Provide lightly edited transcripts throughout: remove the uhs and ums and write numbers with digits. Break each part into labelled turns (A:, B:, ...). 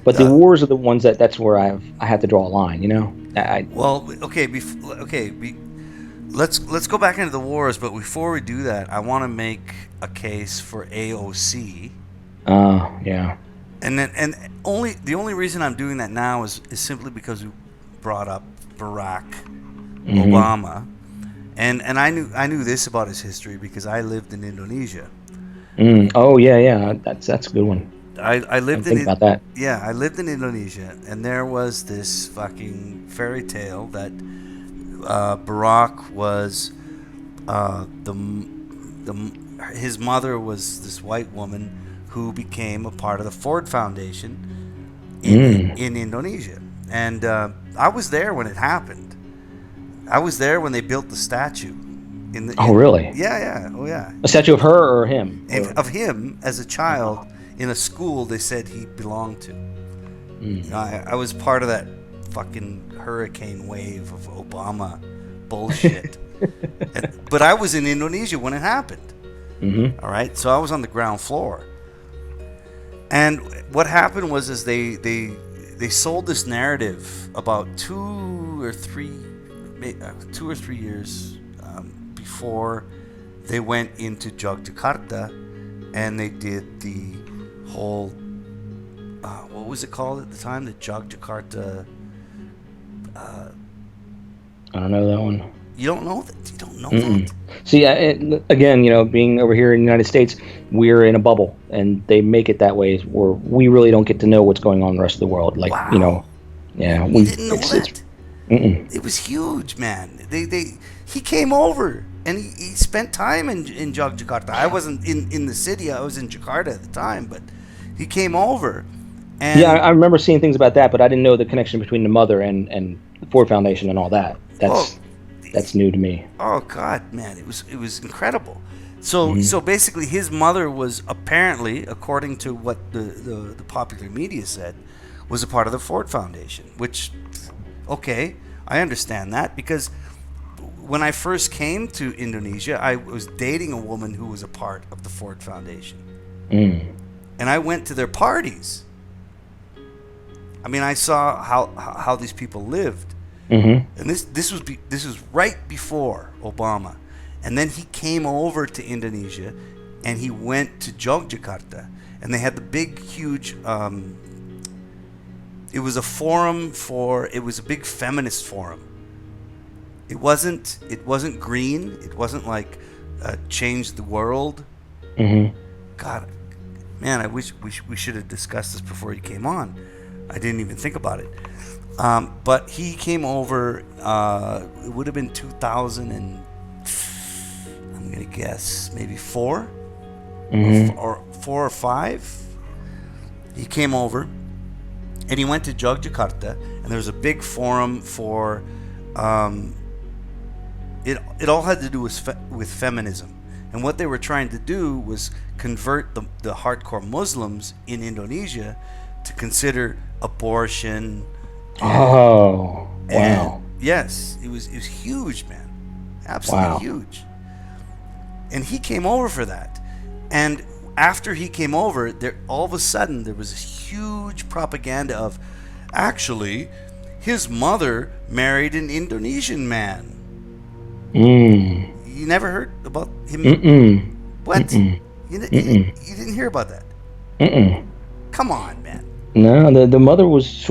A: But the wars are the ones that's where I have to draw a line. You know.
B: Well, okay, let's go back into the wars, but before we do that, I want to make a case for AOC.
A: Yeah.
B: And only the only reason I'm doing that now is simply because we brought up Barack
A: Mm-hmm.
B: Obama, and I knew this about his history because I lived in Indonesia.
A: Oh yeah, yeah. That's a good one.
B: I
A: I
B: lived
A: didn't
B: in
A: think
B: it.
A: about that.
B: Yeah, I lived in Indonesia, and there was this fucking fairy tale that Barack was the his mother was this white woman who became a part of the Ford Foundation
A: Mm.
B: in Indonesia, and I was there when it happened. I was there when they built the statue.
A: Oh really?
B: Yeah, yeah, oh yeah,
A: A statue of her or him or?
B: of him as a child
A: Oh.
B: in a school they said he belonged to.
A: Mm.
B: I was part of that fucking hurricane wave of Obama bullshit. But I was in Indonesia when it happened.
A: Mm-hmm.
B: All right, so I was on the ground floor, and what happened was is they sold this narrative about 2 or 3 years before they went into Yogyakarta, and they did the whole what was it called at the time? The Yogyakarta.
A: I don't know that one.
B: You don't know that? You don't know
A: Mm-mm.
B: that?
A: See, again, being over here in the United States, we're in a bubble, and they make it that way where we really don't get to know what's going on in the rest of the world. Like,
B: Wow,
A: yeah,
B: you didn't know
A: it's.
B: that?
A: Mm-mm.
B: It was huge, man. He came over and he spent time in Yogyakarta. I wasn't in the city. I was in Jakarta at the time, but he came over
A: Yeah,
B: and
A: I remember seeing things about that, but I didn't know the connection between the mother and the Ford Foundation and all that.
B: well,
A: That's new to me.
B: oh god, man, it was incredible. So
A: Hmm.
B: basically, his mother was apparently, according to what the popular media said, was a part of the Ford Foundation. Which, okay, I understand that because when I first came to Indonesia, I was dating a woman who was a part of the Ford Foundation,
A: Mm.
B: and I went to their parties. I mean, I saw how these people lived,
A: Hmm.
B: and this was right before Obama, and then he came over to Indonesia, and he went to Yogyakarta, and they had the big, huge. It was a forum for. It was a big feminist forum. It wasn't green. It wasn't like change the world.
A: Hmm.
B: God, man, I wish we should have discussed this before he came on. I didn't even think about it. But he came over. It would have been 2000 and I'm gonna guess maybe
A: Hmm.
B: or 4 or 5. He came over and he went to Yogyakarta, and there was a big forum for. It all had to do with feminism, and what they were trying to do was convert the hardcore Muslims in Indonesia to consider abortion
A: Oh,
B: and
A: wow.
B: yes, it was huge, man, absolutely
A: Wow.
B: huge. And he came over for that, and after he came over, there all of a sudden there was this huge propaganda of actually his mother married an Indonesian man.
A: Mm.
B: You never heard about him?
A: Mm-mm.
B: What?
A: Mm-mm. Mm-mm.
B: You didn't hear about that?
A: Mm-mm.
B: Come on, man.
A: No, the mother was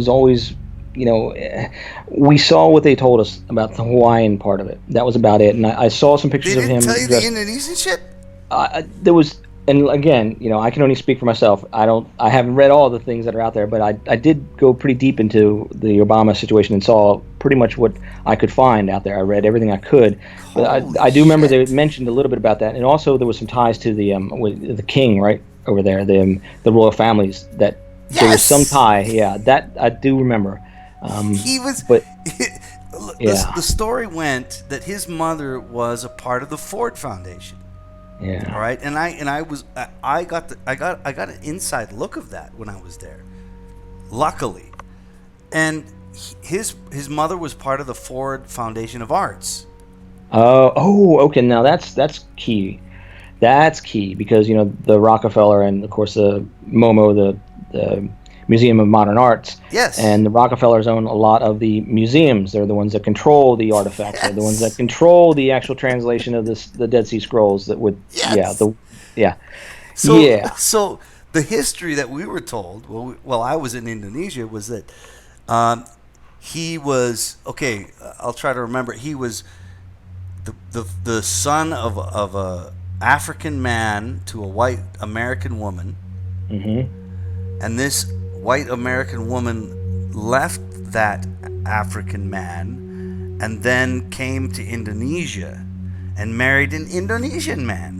A: always, we saw what they told us about the Hawaiian part of it. That was about it. And I saw some
B: They
A: pictures of
B: didn't tell
A: him
B: you the
A: dressed.
B: Indonesian shit?
A: There was, and again, I can only speak for myself. I haven't read all the things that are out there, but I did go pretty deep into the Obama situation and saw pretty much what I could find out there. I read everything I could, but
B: Holy
A: I do remember they
B: shit.
A: mentioned a little bit about that, and also there was some ties to with the king right over there, the royal families, that there was some
B: Yes!
A: tie. Yeah, that I do remember.
B: He was.
A: But
B: The
A: yeah,
B: story went that his mother was a part of the Ford Foundation. All
A: yeah.
B: right, I got an inside look of that when I was there. Luckily, and his mother was part of the Ford Foundation of Arts.
A: Okay. Now that's key. That's key because the Rockefeller and of course the Momo, the Museum of Modern Arts.
B: Yes.
A: And the Rockefellers own a lot of the museums. They're the ones that control the artifacts. They're the ones that control the actual translation of the Dead Sea Scrolls. That would,
B: So the history that we were told, well, I was in Indonesia, was that he was okay. I'll try to remember. He was the son of a African man to a white American woman, and this white American woman left that African man and then came to Indonesia and married an Indonesian man,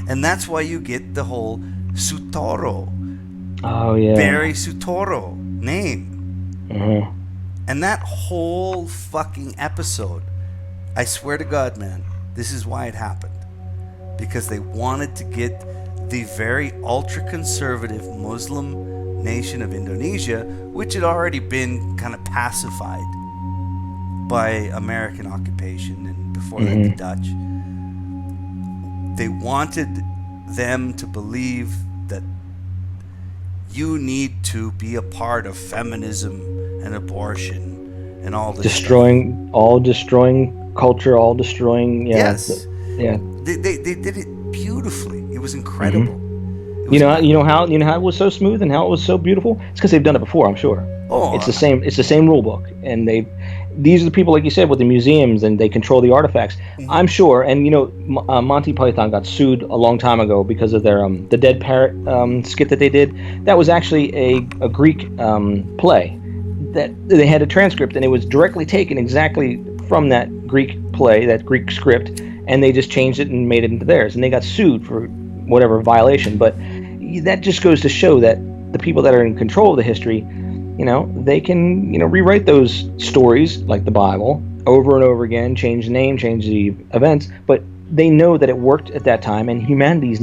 B: and that's why you get the whole Sutoro, Barry Sutoro name. And that whole fucking episode, I swear to God, man, this is why it happened. Because they wanted to get the very ultra-conservative Muslim nation of Indonesia, which had already been kind of pacified by American occupation and before that the Dutch. They wanted them to believe that you need to be a part of feminism and abortion and all this
A: destroying culture, all destroying.
B: Yes.
A: Yeah.
B: They did it beautifully. It was incredible.
A: You know how it was so smooth and how it was so beautiful. It's because they've done it before, I'm sure. It's the same. It's the same rule book, and these are the people, like you said, with the museums, and they control the artifacts. I'm sure, and Monty Python got sued a long time ago because of their the Dead Parrot skit that they did. That was actually a Greek play that they had a transcript, and it was directly taken exactly from that Greek play, that Greek script, and they just changed it and made it into theirs, and they got sued for whatever violation. But that just goes to show that the people that are in control of the history, they can, rewrite those stories like the Bible over and over again, change the name, change the events, but they know that it worked at that time, and humanity is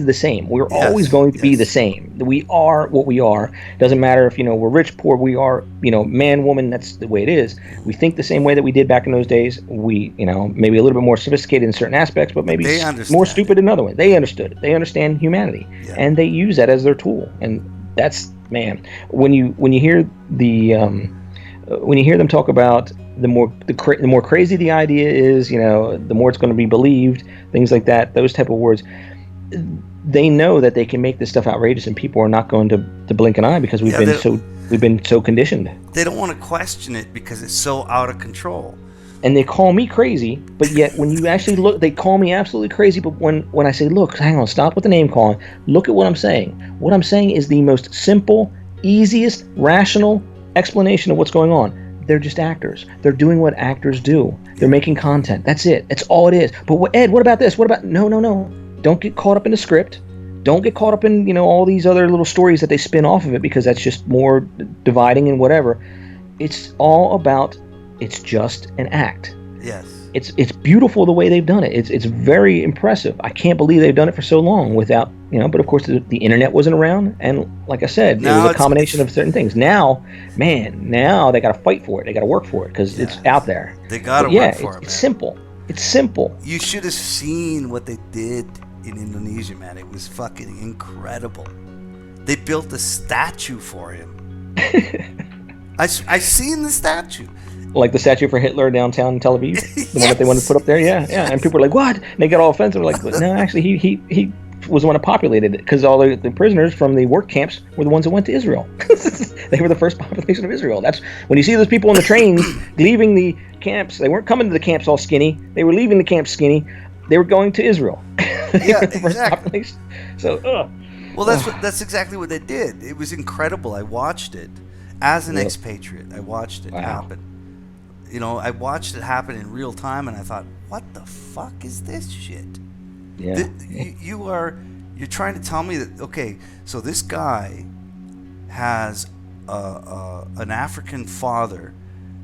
A: the same. We're always going to be the same. We are what we are. Doesn't matter if, we're rich, poor, we are, man, woman, that's the way it is. We think the same way that we did back in those days. We, maybe a little bit more sophisticated in certain aspects, but maybe more stupid in other ways. They understood it. They understand humanity, and they use that as their tool. And that's, man, when you hear when you hear them talk about the more crazy the idea is, the more it's going to be believed, things like that, those type of words, they know that they can make this stuff outrageous, and people are not going to blink an eye because we've been so conditioned.
B: They don't want to question it because it's so out of control.
A: And they call me crazy, but yet when you actually look, they call me absolutely crazy. But when I say, look, hang on, stop with the name calling, look at what I'm saying. What I'm saying is the most simple, easiest, rational explanation of what's going on. They're just actors. They're doing what actors do. They're making content. That's it. That's all it is. But Ed, what about this? What about... No. Don't get caught up in the script. Don't get caught up in, all these other little stories that they spin off of it, because that's just more dividing and whatever. It's all about... It's just an act.
B: Yes.
A: It's beautiful the way they've done it. It's very impressive. I can't believe they've done it for so long without, but of course the internet wasn't around, and like I said, it was a combination of certain things. Now they got to fight for it. They got to work for it because it's out there.
B: They got to work for it.
A: It's simple. It's simple.
B: You should have seen what they did in Indonesia, man. It was fucking incredible. They built a statue for him. I seen the statue.
A: Like the statue for Hitler downtown in Tel Aviv, the one that they wanted to put up there, yeah. And people were like, "What?" And they got all offensive. Like, no, actually, he was the one that populated it, because all the prisoners from the work camps were the ones that went to Israel. They were the first population of Israel. That's when you see those people on the trains leaving the camps. They weren't coming to the camps all skinny. They were leaving the camps skinny. They were going to Israel. They were the first population. So,
B: well, that's exactly what they did. It was incredible. I watched it as an expatriate. I watched it happen. I watched it happen in real time, and I thought, what the fuck is this shit?
A: Yeah.
B: You're trying to tell me that, okay, so this guy has an African father,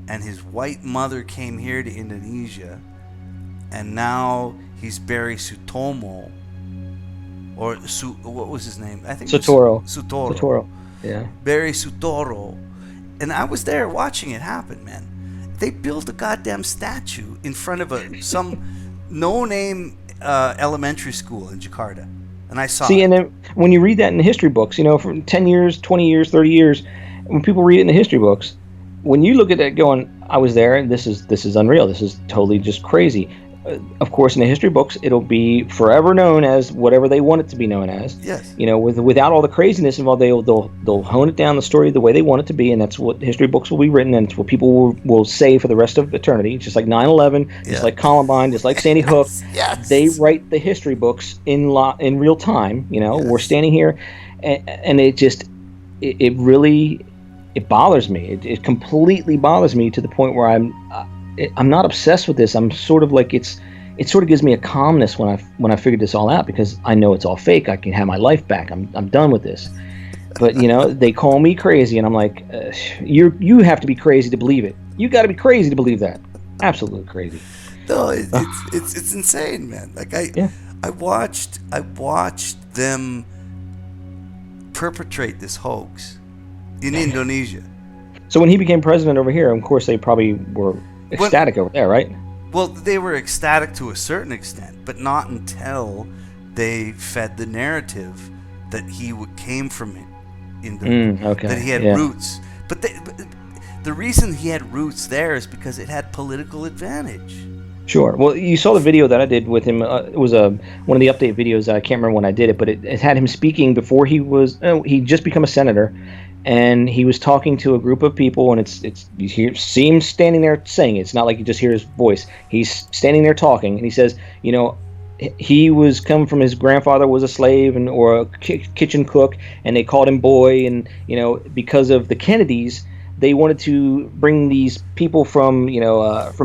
B: and his white mother came here to Indonesia, and now he's Barry Sutomo, or what was his name? I think
A: Sutoro.
B: Sutoro.
A: Yeah.
B: Barry Sutoro. And I was there watching it happen, man. They built a goddamn statue in front of some no-name elementary school in Jakarta. and I saw
A: See,
B: it.
A: and then when you read that in the history books, for 10 years, 20 years, 30 years, when people read it in the history books, when you look at that going, I was there, and this is unreal. This is totally just crazy. Of course, in the history books, it'll be forever known as whatever they want it to be known as.
B: Yes.
A: Without all the craziness involved, they'll hone it down the story the way they want it to be, and that's what history books will be written, and it's what people will say for the rest of eternity. Just like 9/11, just
B: Yeah.
A: like Columbine, just like Sandy Hook. They
B: Yes.
A: write the history books in real time. We're
B: Yes.
A: standing here, and it really it bothers me. It completely bothers me to the point where I'm not obsessed with this. I'm sort of like it sort of gives me a calmness when I figured this all out, because I know it's all fake. I can have my life back. I'm done with this. But they call me crazy, and I'm like, you have to be crazy to believe it. You got to be crazy to believe that. Absolutely crazy.
B: No, it's insane, man. Like
A: Yeah.
B: I watched them perpetrate this hoax in Indonesia.
A: So when he became president over here, of course they probably were ecstatic over there, right?
B: Well, they were ecstatic to a certain extent, but not until they fed the narrative that he came from Indonesia,
A: Okay.
B: that he had
A: Yeah.
B: roots. But the reason he had roots there is because it had political advantage.
A: Sure. Well, you saw the video that I did with him. It was one of the update videos. I can't remember when I did it, but it had him speaking before he just become a senator, and he was talking to a group of people, and see him standing there saying it. It's not like you just hear his voice. He's standing there talking, and he says, he was come from his grandfather was a slave or a kitchen cook, and they called him boy, and because of the Kennedys, they wanted to bring these people from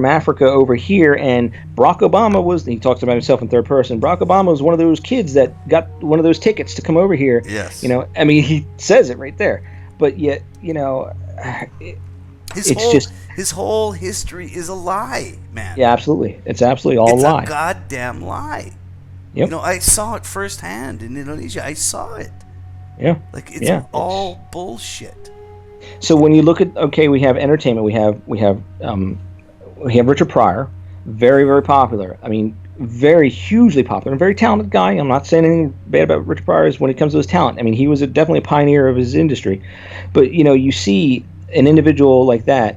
A: Africa over here, and Barack Obama he talks about himself in third person. Barack Obama was one of those kids that got one of those tickets to come over here.
B: Yes.
A: I mean, he says it right there, but yet,
B: his whole history is a lie, man.
A: Yeah, absolutely. It's absolutely all a lie.
B: It's a goddamn lie.
A: Yep.
B: I saw it firsthand in Indonesia. I saw it.
A: Yeah.
B: Like it's all bullshit.
A: So when you look at we have entertainment, we have Richard Pryor, very, very popular. I mean, very hugely popular, and very talented guy. I'm not saying anything bad about Richard Pryor when it comes to his talent. I mean, he was definitely a pioneer of his industry. But you see an individual like that.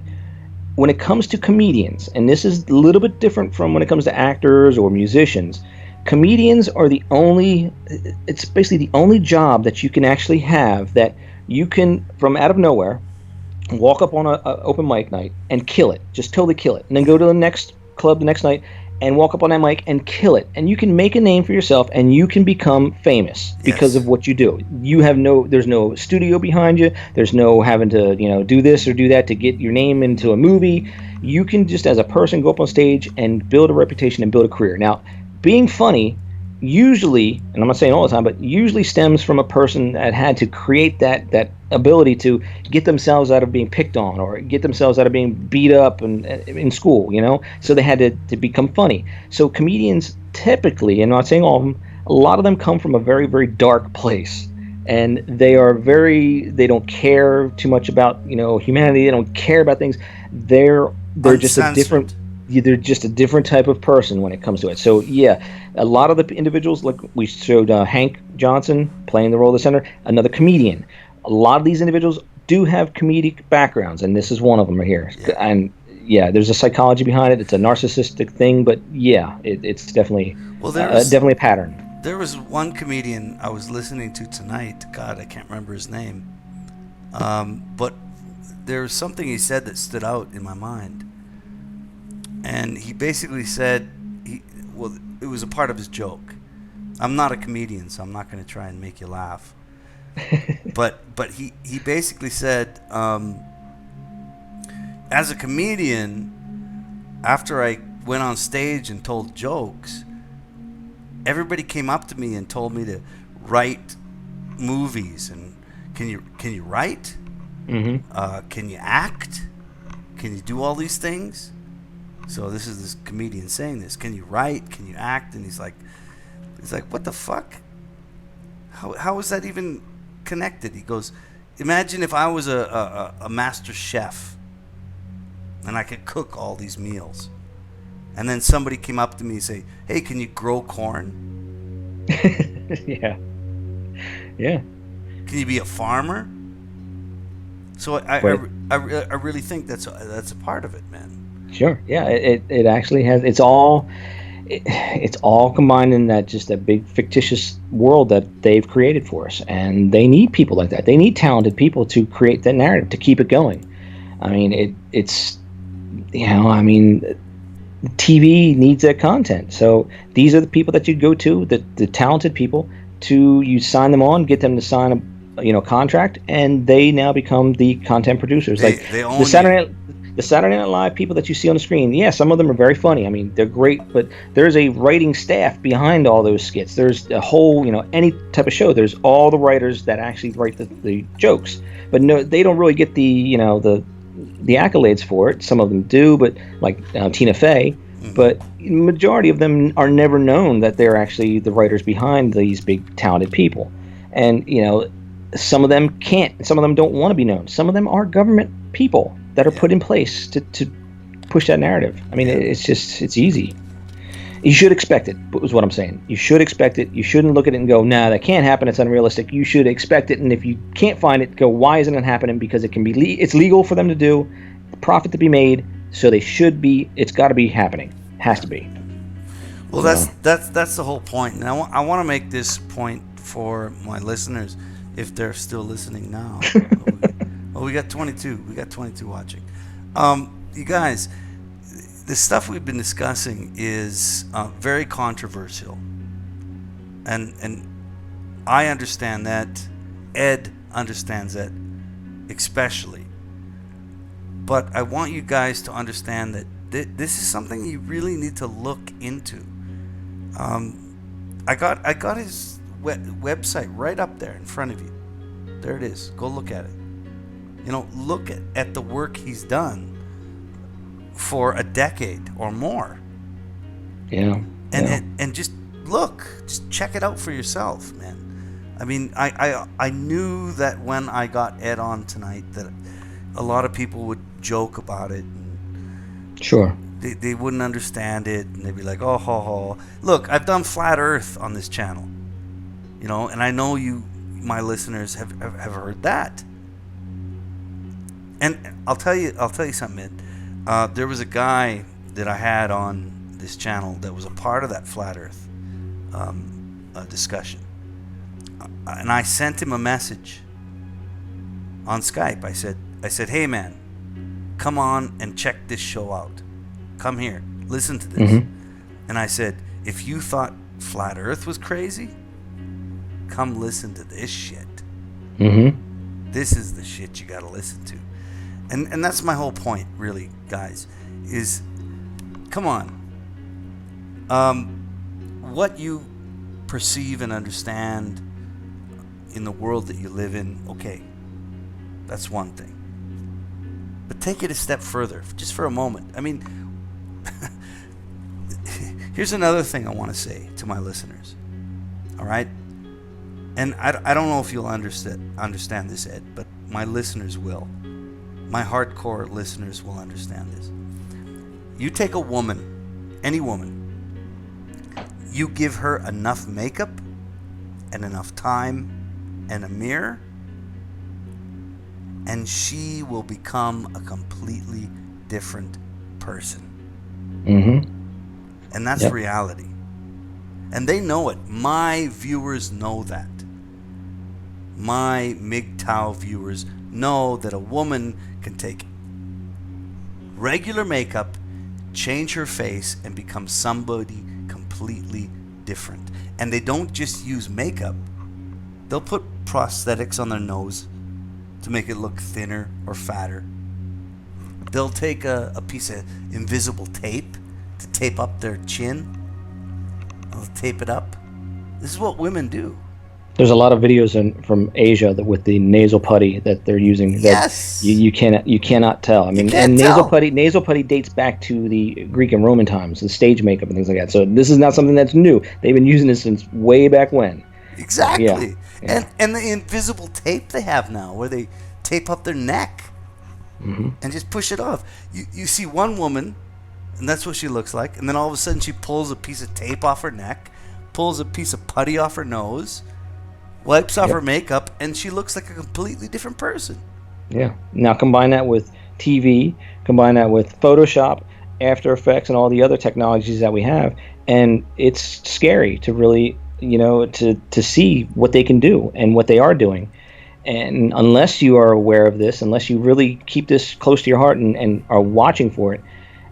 A: When it comes to comedians, and this is a little bit different from when it comes to actors or musicians, comedians are it's basically the only job that you can actually have that you can, from out of nowhere, walk up on a open mic night and kill it, just totally kill it, and then go to the next club the next night and walk up on that mic and kill it, and you can make a name for yourself, and you can become famous because of what you do. There's no studio behind you. There's no having to do this or do that to get your name into a movie. You can just, as a person, go up on stage and build a reputation and build a career. Now, being funny usually, and I'm not saying all the time, but usually stems from a person that had to create that ability to get themselves out of being picked on or get themselves out of being beat up in school, so they had to become funny. So comedians typically, and I'm not saying all of them, a lot of them come from a very, very dark place, and they don't care too much about humanity. They don't care about things. They're just a different. They're just a different type of person when it comes to it. So yeah, a lot of the individuals, like we showed Hank Johnson playing the role of the senator, another comedian. A lot of these individuals do have comedic backgrounds, and this is one of them right here. Yeah. And yeah, there's a psychology behind it. It's a narcissistic thing, but yeah, it's definitely definitely a pattern.
B: There was one comedian I was listening to tonight. God, I can't remember his name. But there was something he said that stood out in my mind. And he basically said, it was a part of his joke. I'm not a comedian, so I'm not going to try and make you laugh. but he basically said, as a comedian, after I went on stage and told jokes, everybody came up to me and told me to write movies. And can you write?
A: Mm-hmm.
B: Can you act? Can you do all these things? So this is this comedian saying this. Can you write? Can you act? And he's like, what the fuck? How is that even connected? He goes, imagine if I was a master chef and I could cook all these meals, and then somebody came up to me and say, hey, can you grow corn?
A: Yeah. Yeah.
B: Can you be a farmer? So
A: But
B: I really think that's a part of it, man.
A: sure. Yeah. It actually has. It's all combined in that just that big fictitious world that they've created for us, and they need people like that. They need talented people to create that narrative to keep it going. I mean, it's I mean, TV needs that content. So these are the people that you'd go to, the talented people, to you sign them on, get them to sign a contract, and they now become the content producers. Like
B: They
A: the
B: own you.
A: Saturday Night Live people that you see on the screen. Yeah, some of them are very funny. I mean, they're great, but there's a writing staff behind all those skits. There's a whole, any type of show. There's all the writers that actually write the jokes. But no, they don't really get the accolades for it. Some of them do, but like Tina Fey.
B: Hmm.
A: But majority of them are never known that they're actually the writers behind these big talented people. And some of them can't. Some of them don't want to be known. Some of them are government people that are
B: Yeah.
A: put in place to push that narrative. I mean,
B: Yeah.
A: it's easy. You should expect it, is what I'm saying. You should expect it. You shouldn't look at it and go, nah, that can't happen. It's unrealistic. You should expect it. And if you can't find it, go, why isn't it happening? Because it can be, it's legal for them to do, profit to be made. So they should be, it's got to be happening. Has to be.
B: Well,
A: So,
B: that's the whole point. And I want to make this point for my listeners, if they're still listening now. We got 22. We got 22 watching. You guys, the stuff we've been discussing is very controversial, and I understand that. Ed understands that, especially. But I want you guys to understand that this is something you really need to look into. I got his website right up there in front of you. There it is. Go look at it. Look at the work he's done for a decade or more,
A: yeah.
B: and just check it out for yourself, man. I mean, I knew that when I got Ed on tonight that a lot of people would joke about it.
A: Sure.
B: They wouldn't understand it, and they'd be like, "Oh, ho, ho." Look, I've done flat Earth on this channel, and I know my listeners, have heard that. And I'll tell you something, Ed. There was a guy that I had on this channel that was a part of that flat Earth discussion, and I sent him a message on Skype. I said, "Hey, man, come on and check this show out. Come here, listen to this."
A: Mm-hmm.
B: And I said, if you thought flat Earth was crazy, come listen to this shit.
A: Mm-hmm.
B: This is the shit you gotta listen to. And that's my whole point, really, guys, is, come on. What you perceive and understand in the world that you live in, okay, that's one thing. But take it a step further, just for a moment. I mean, here's another thing I want to say to my listeners. All right? And I don't know if you'll understand this, Ed, but my listeners will. My hardcore listeners will understand this. You take a woman, any woman, you give her enough makeup and enough time and a mirror, and she will become a completely different person.
A: Mm-hmm.
B: And that's reality. And they know it. My viewers know that. My MGTOW viewers know that a woman can take regular makeup, change her face, and become somebody completely different. And they don't just use makeup. They'll put prosthetics on their nose to make it look thinner or fatter. They'll take a piece of invisible tape to tape up their chin. They'll tape it up. This is what women do.
A: There's a lot of videos from Asia with the nasal putty that they're using. That
B: Yes.
A: you cannot tell. I mean,
B: can't
A: and
B: tell.
A: nasal putty dates back to the Greek and Roman times, the stage makeup and things like that. So this is not something that's new. They've been using this since way back when.
B: Exactly.
A: Yeah.
B: And the invisible tape they have now, where they tape up their neck and just push it off. You see one woman, and that's what she looks like, and then all of a sudden she pulls a piece of tape off her neck, pulls a piece of putty off her nose, wipes off
A: Yep.
B: her makeup, and she looks like a completely different person.
A: Yeah. Now combine that with TV, combine that with Photoshop, After Effects, and all the other technologies that we have, and it's scary to really, to see what they can do and what they are doing. And unless you are aware of this, unless you really keep this close to your heart and are watching for it,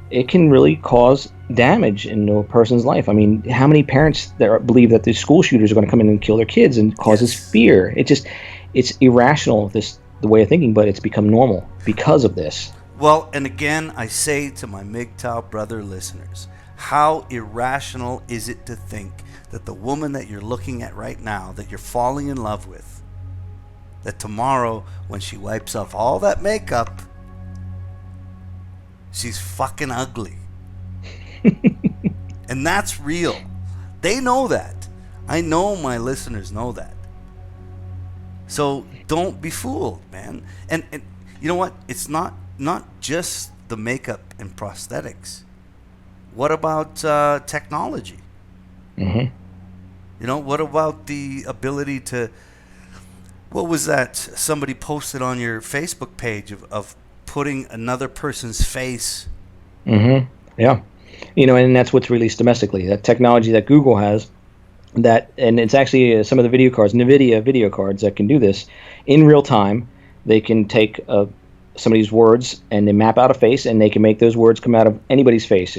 A: it can really cause damage in a person's life. I mean, how many parents believe that the school shooters are going to come in and kill their kids and causes fear? It's irrational, the way of thinking, but it's become normal because of this.
B: Well, and again, I say to my MGTOW brother listeners, how irrational is it to think that the woman that you're looking at right now, that you're falling in love with, that tomorrow when she wipes off all that makeup, she's fucking ugly. And that's real. They know that. I know my listeners know that. So don't be fooled, man. And you know what? It's not just the makeup and prosthetics. What about technology?
A: Mm-hmm.
B: What about the ability to... What was that? Somebody posted on your Facebook page of putting another person's face.
A: Mm-hmm. Yeah. And that's what's released domestically. That technology that Google has, and it's actually some of the video cards, NVIDIA video cards that can do this in real time. They can take somebody's words and they map out a face, and they can make those words come out of anybody's face.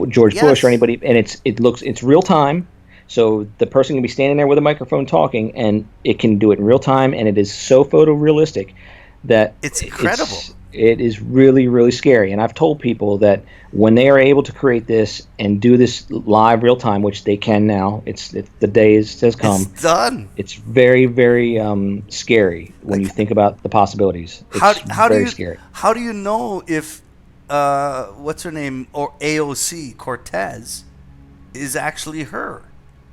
A: George Bush or anybody, and it's real time. So the person can be standing there with a microphone talking, and it can do it in real time, and it is so photorealistic that
B: it's incredible.
A: It is really, really scary. And I've told people that when they are able to create this and do this live real time, which they can now, the day has come.
B: It's done.
A: It's very, very scary when you think about the possibilities. It's very scary.
B: How do you know if what's her name, or AOC Cortez is actually her?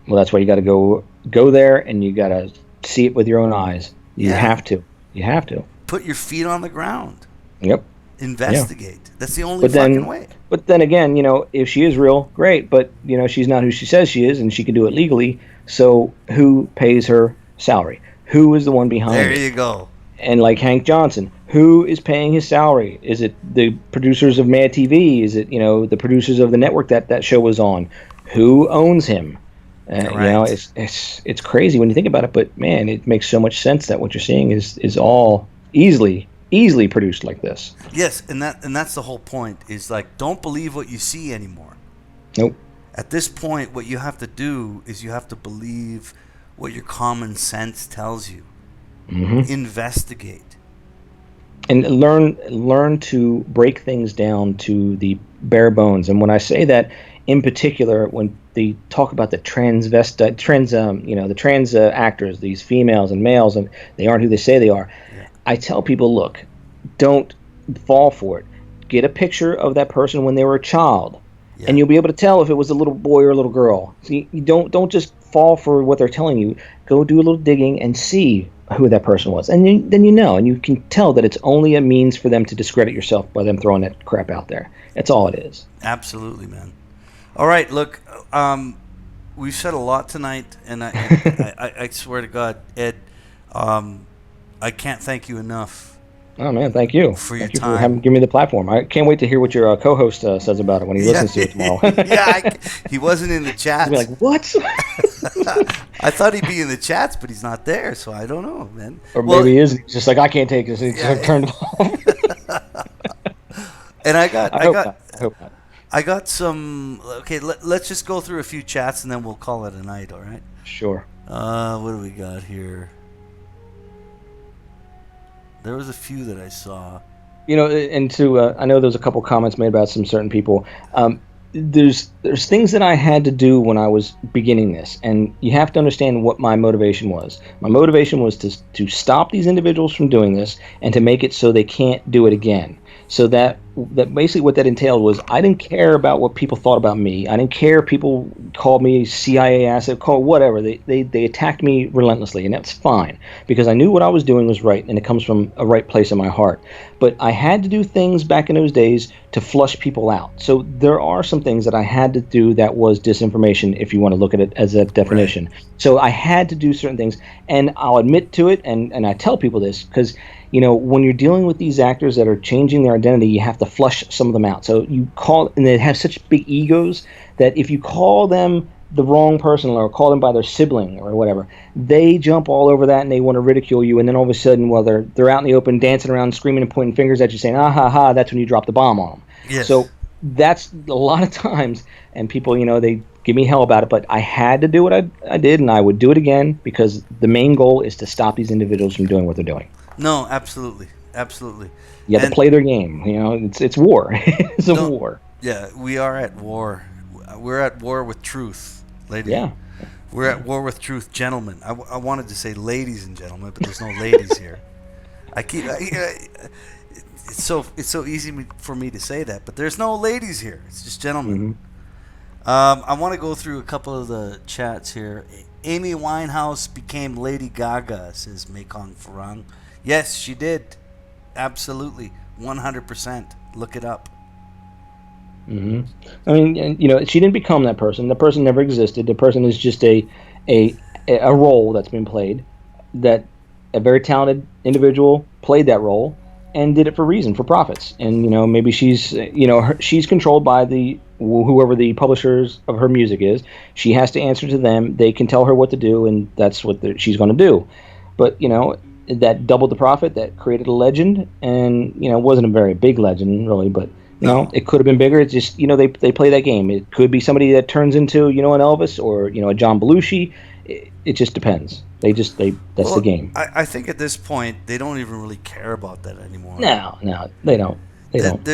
A: Well, that's why you got to go there, and you got to see it with your own eyes. You have to. You have to
B: put your feet on the ground.
A: Yep.
B: Investigate. Yeah. That's the only fucking way.
A: But then again, if she is real, great. But she's not who she says she is, and she can do it legally. So who pays her salary? Who is the one behind it?
B: There you go.
A: And like Hank Johnson, who is paying his salary? Is it the producers of Mad TV? Is it the producers of the network that show was on? Who owns him? It's crazy when you think about it, but man, it makes so much sense that what you're seeing is all easily produced like this.
B: Yes, and that's the whole point, is like, don't believe what you see anymore.
A: Nope.
B: At this point, what you have to do is you have to believe what your common sense tells you.
A: Mm-hmm.
B: Investigate.
A: And learn to break things down to the bare bones. And when I say that, in particular, when they talk about the trans actors, these females and males, and they aren't who they say they are. Yeah. I tell people, look, don't fall for it. Get a picture of that person when they were a child, and you'll be able to tell if it was a little boy or a little girl. See, you don't just fall for what they're telling you. Go do a little digging and see who that person was, and then and you can tell that it's only a means for them to discredit yourself by them throwing that crap out there. That's all it is.
B: Absolutely, man. All right, look, we've said a lot tonight, and I swear to God, Ed, I can't thank you enough.
A: Oh man, thank you
B: for your
A: time.
B: time.
A: For giving me the platform. I can't wait to hear what your co-host says about it when he listens to it tomorrow.
B: He wasn't in the chats.
A: He'll be like, what?
B: I thought he'd be in the chats, but he's not there, so I don't know, man.
A: Or maybe he is. He's just like, I can't take this. He's turned off.
B: And I hope
A: not.
B: I got some. Okay, let's just go through a few chats and then we'll call it a night. All right.
A: Sure.
B: What do we got here? There was a few that I saw.
A: And I know there's a couple comments made about some certain people. There's things that I had to do when I was beginning this, and you have to understand what my motivation was. My motivation was to stop these individuals from doing this and to make it so they can't do it again. So that that basically what that entailed was I didn't care about what people thought about me. I didn't care if people called me CIA asset, call whatever. They attacked me relentlessly, and that's fine because I knew what I was doing was right, and it comes from a right place in my heart. But I had to do things back in those days to flush people out. So there are some things that I had to do that was disinformation, if you want to look at it as a definition.
B: Right.
A: So I had to do certain things, and I'll admit to it, and I tell people this because when you're dealing with these actors that are changing their identity, you have to flush some of them out. So you call, and they have such big egos that if you call them the wrong person or call them by their sibling or whatever, they jump all over that and they want to ridicule you. And then all of a sudden, well, they're out in the open, dancing around, screaming and pointing fingers at you, saying, "Ah ha ha!" That's when you drop the bomb on them.
B: Yes.
A: So that's a lot of times, and people, they give me hell about it, but I had to do what I did, and I would do it again because the main goal is to stop these individuals from doing what they're doing.
B: No, absolutely, absolutely.
A: You have to play their game. It's war. It's a war.
B: Yeah, we are at war. We're at war with truth, ladies.
A: Yeah.
B: We're at war with truth, gentlemen. I wanted to say ladies and gentlemen, but there's no ladies here. It's so easy for me to say that, but there's no ladies here. It's just gentlemen. Mm-hmm. I want to go through a couple of the chats here. Amy Winehouse became Lady Gaga, says Mekong Farang. Yes, she did. Absolutely. 100%. Look it up.
A: Mm-hmm. I mean, she didn't become that person. The person never existed. The person is just a role that's been played, that a very talented individual played that role and did it for profits. And, maybe she's, she's controlled by whoever the publishers of her music is. She has to answer to them. They can tell her what to do, and that's what she's going to do. But, that doubled the profit, that created a legend, and, it wasn't a very big legend, really, but, it could have been bigger. It's just, they play that game. It could be somebody that turns into, an Elvis or, a John Belushi. It just depends. That's the game.
B: I think at this point, they don't even really care about that anymore.
A: No, they don't. They don't.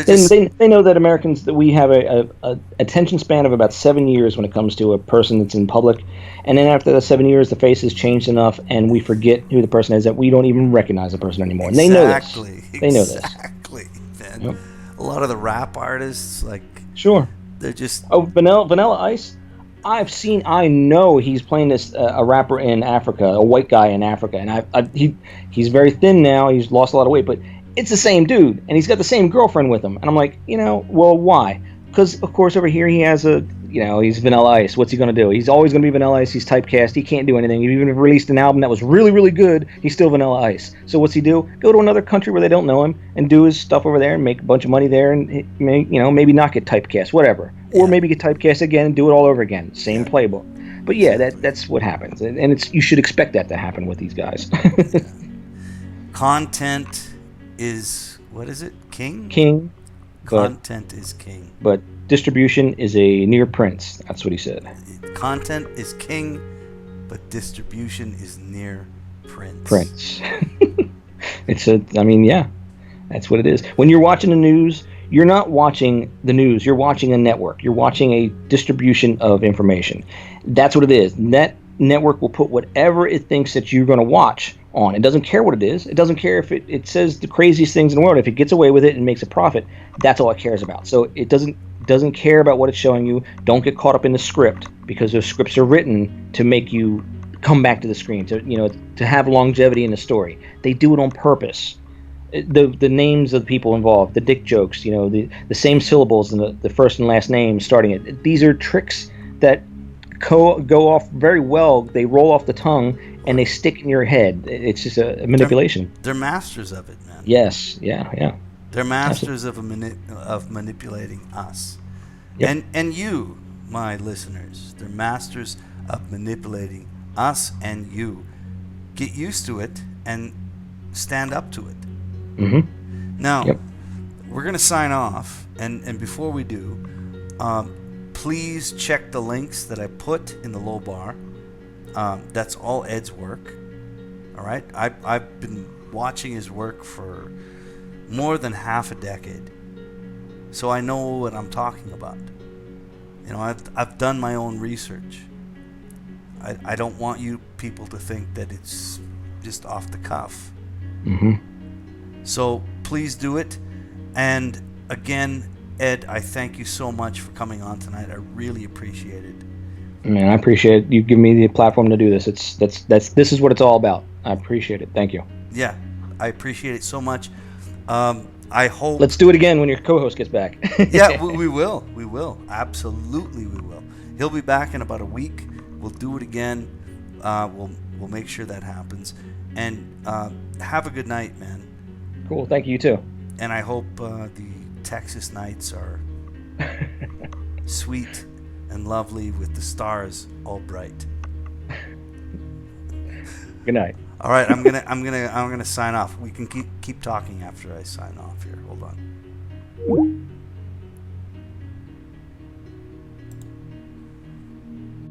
B: They
A: know that Americans, that we have a attention span of about 7 years when it comes to a person that's in public, and then after the 7 years, the face has changed enough, and we forget who the person is that we don't even recognize the person anymore. And
B: exactly.
A: They know this.
B: Exactly. Man.
A: Yep.
B: A lot of the rap artists,
A: sure,
B: they're just
A: Vanilla Ice. I know he's playing this a rapper in Africa, a white guy in Africa, and he's very thin now. He's lost a lot of weight, but it's the same dude, and he's got the same girlfriend with him. And I'm like, well, why? Because of course over here he has he's Vanilla Ice. What's he gonna do? He's always gonna be Vanilla Ice. He's typecast. He can't do anything. Even if he released an album that was really, really good, he's still Vanilla Ice. So what's he do? Go to another country where they don't know him and do his stuff over there and make a bunch of money there, and maybe not get typecast, whatever, or maybe get typecast again and do it all over again. Same playbook. But yeah, that's what happens, and you should expect that to happen with these guys.
B: Content is, what is it? King. Content is king.
A: But distribution is a near prince. That's what he said.
B: Content is king, but distribution is near prince.
A: That's what it is. When you're watching the news, you're not watching the news. You're watching a network. You're watching a distribution of information. That's what it is. That network will put whatever it thinks that you're going to watch on. It doesn't care what it is. It doesn't care if it says the craziest things in the world. If it gets away with it and makes a profit, that's all it cares about. So it doesn't care about what it's showing you. Don't get caught up in the script, because those scripts are written to make you come back to the screen, to have longevity in the story. They do it on purpose. The names of the people involved, the dick jokes, the same syllables in the first and last name starting it. These are tricks that go off very well. They roll off the tongue and they stick in your head. It's just a manipulation.
B: They're masters of it, man.
A: Yes, yeah.
B: They're masters of manipulating us. Yep. And you, my listeners, they're masters of manipulating us and you. Get used to it and stand up to it.
A: Mm-hmm.
B: Now, we're going to sign off, and before we do, please check the links that I put in the low bar. That's all Ed's work. All right, I've been watching his work for more than half a decade, so I know what I'm talking about. I've done my own research. I don't want you people to think that it's just off the cuff.
A: Mm-hmm.
B: So please do it, and Again, Ed, I thank you so much for coming on tonight. I really appreciate it.
A: Man, I appreciate you giving me the platform to do this. This is what it's all about. I appreciate it. Thank you.
B: Yeah, I appreciate it so much. I hope.
A: Let's do it again when your co-host gets back.
B: Yeah, we will. We will. Absolutely, we will. He'll be back in about a week. We'll do it again. We'll make sure that happens. And have a good night, man.
A: Cool. Thank you, you too.
B: And I hope the Texas nights are sweet and lovely with the stars all bright.
A: Good night.
B: All right, I'm gonna sign off. We can keep talking after I sign off here. Hold on.